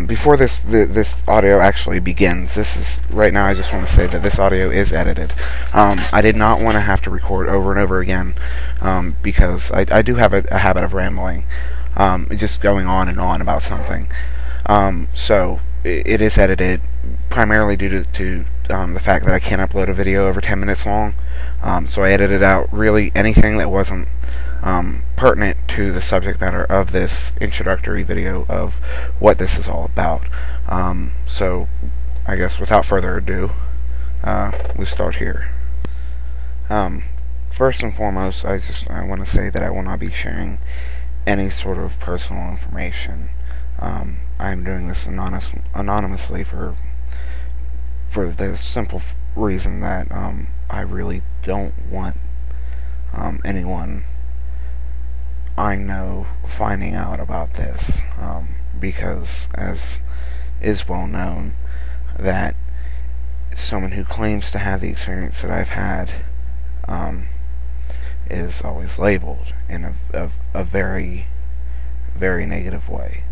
Before this audio actually begins, this is right now. I just want to say that this audio is edited. I did not want to have to record over and over again because I do have a habit of rambling, just going on and on about something. So it is edited primarily due to the fact that I can't upload a video over 10 minutes long. So I edited out really anything that wasn't pertinent to the subject matter of this introductory video of what this is all about. So I guess without further ado, we start here. First and foremost, I want to say that I will not be sharing any sort of personal information. I'm doing this anonymously for the simple reason that I really don't want anyone I know finding out about this, because, as is well known, that someone who claims to have the experience that I've had is always labeled in a very, very negative way.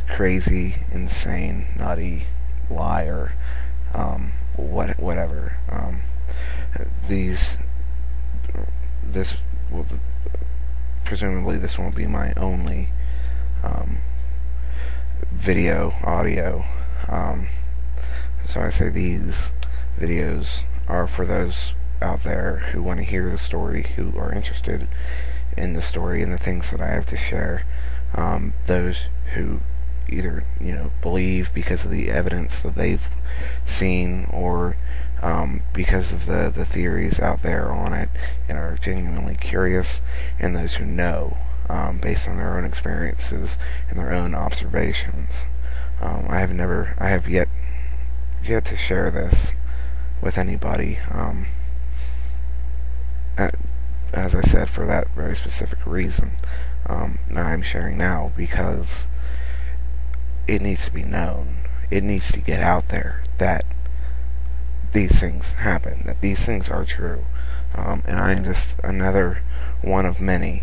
Crazy, insane, nutty, liar, whatever. Presumably this won't be my only video, audio. So I say these videos are for those out there who want to hear the story, who are interested in the story and the things that I have to share. Those who either believe because of the evidence that they've seen, or because of the theories out there on it and are genuinely curious, and those who know based on their own experiences and their own observations. I have yet to share this with anybody, as I said, for that very specific reason. Now I'm sharing now because it needs to be known. It needs to get out there that these things happen, that these things are true. And I am just another one of many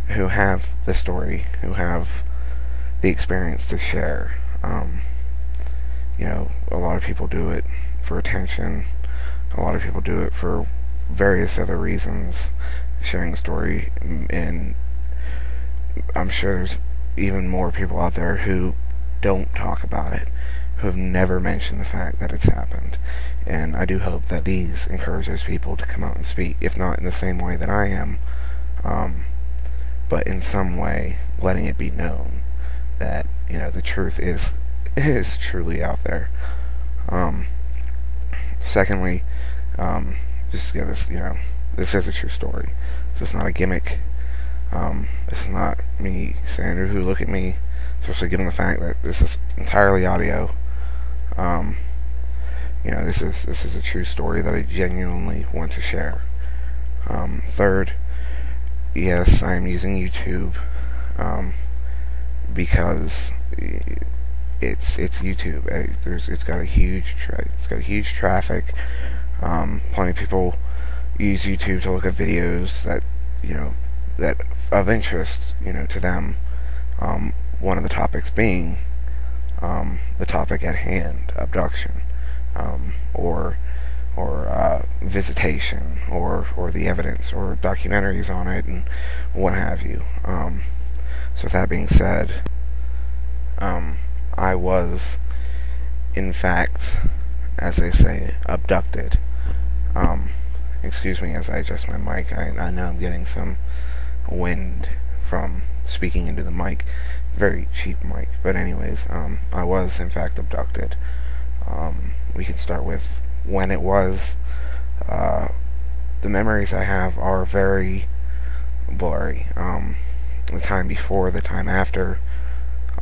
who have the story, who have the experience to share. A lot of people do it for attention. A lot of people do it for various other reasons, sharing the story, and I'm sure there's even more people out there who don't talk about it, who have never mentioned the fact that it's happened. And I do hope that these encourage those people to come out and speak, if not in the same way that I am, but in some way letting it be known that the truth is truly out there. Secondly, just this is a true story. This is not a gimmick. This is not me saying, "Ooh, look at me," especially given the fact that this is entirely audio. This is a true story that I genuinely want to share. Third, yes, I am using YouTube because it's YouTube. It's got a huge traffic. Plenty of people use YouTube to look at videos that of interest to them. One of the topics being the topic at hand, abduction, or visitation, or the evidence, or documentaries on it, and what have you. So with that being said, I was, in fact, as they say, abducted. Excuse me as I adjust my mic. I know I'm getting some wind from speaking into the mic. Very cheap mic. But anyways, I was, in fact, abducted. We can start with when it was. The memories I have are very blurry. The time before, the time after.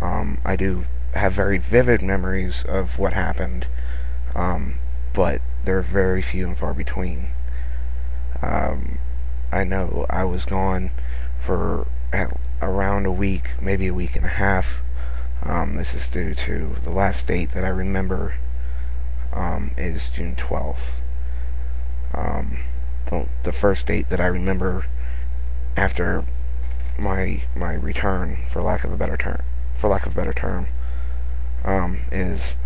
I do have very vivid memories of what happened, but they're very few and far between. I know I was gone for around a week, maybe a week and a half. This is due to the last date that I remember is June 12th. The first date that I remember after my return, for lack of a better term, is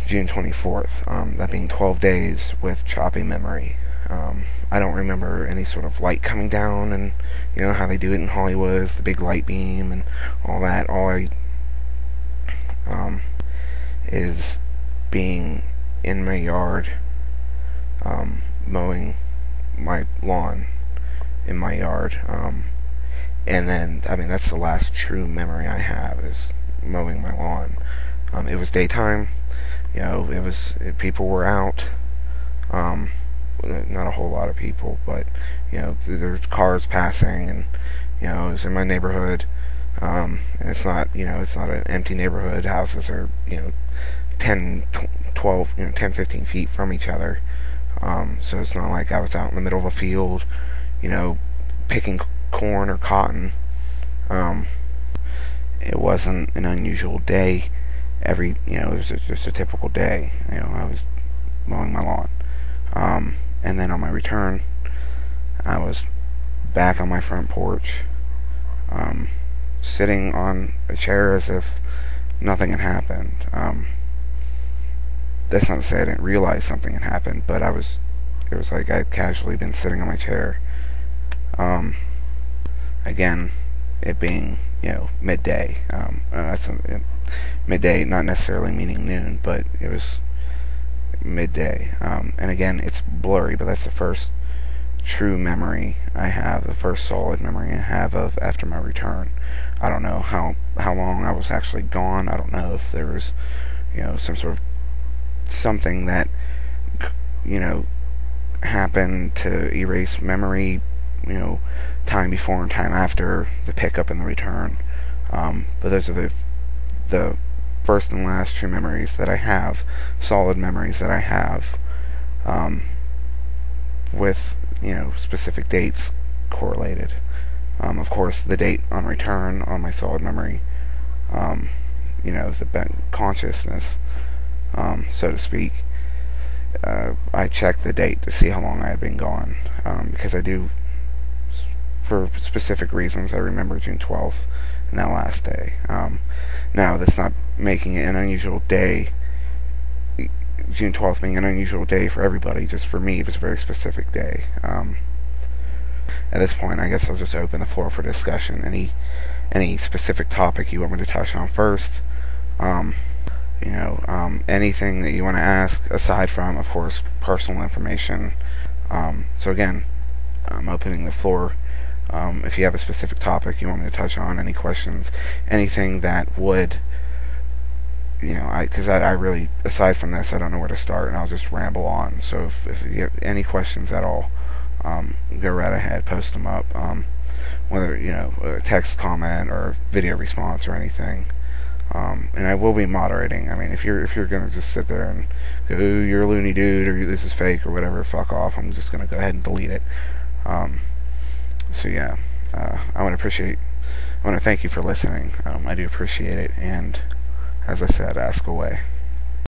June 24th. That being 12 days with choppy memory. I don't remember any sort of light coming down, and you know how they do it in Hollywood, the big light beam and all that. All I is being in my yard, mowing my lawn in my yard, and then that's the last true memory I have, is mowing my lawn. It was daytime, people were out. Not a whole lot of people, but there's cars passing, and it was in my neighborhood, and it's not an empty neighborhood. Houses are 10, 12, 10, 15 feet from each other, so it's not like I was out in the middle of a field, picking corn or cotton. It wasn't an unusual day. It was just a typical day. I was mowing my lawn. And then on my return, I was back on my front porch, sitting on a chair as if nothing had happened. That's not to say I didn't realize something had happened, but it was like I'd casually been sitting on my chair. Again, it being, midday. Midday, not necessarily meaning noon, but it was midday. And again, it's blurry, but that's the first true memory I have, the first solid memory I have of after my return. I don't know how long I was actually gone. I don't know if there was, some sort of something that, happened to erase memory, time before and time after the pickup and the return. But those are the first and last true memories that I have, solid memories that I have, with specific dates correlated. Of course, the date on return on my solid memory, the consciousness, so to speak. I checked the date to see how long I had been gone, because I do, for specific reasons, I remember June 12th and that last day. Now, that's not making it an unusual day, June 12th being an unusual day for everybody. Just for me, it was a very specific day. At this point, I guess I'll just open the floor for discussion. Any specific topic you want me to touch on first? Anything that you want to ask, aside from, of course, personal information. So again, I'm opening the floor. If you have a specific topic you want me to touch on, any questions, anything that would, because I really, aside from this, I don't know where to start, and I'll just ramble on. So if you have any questions at all, go right ahead, post them up, whether, a text comment or video response or anything. And I will be moderating. If you're gonna just sit there and go, "Ooh, you're a loony dude," or "This is fake," or whatever, fuck off. I'm just gonna go ahead and delete it. So yeah, I want to thank you for listening. I do appreciate it, and as I said, ask away.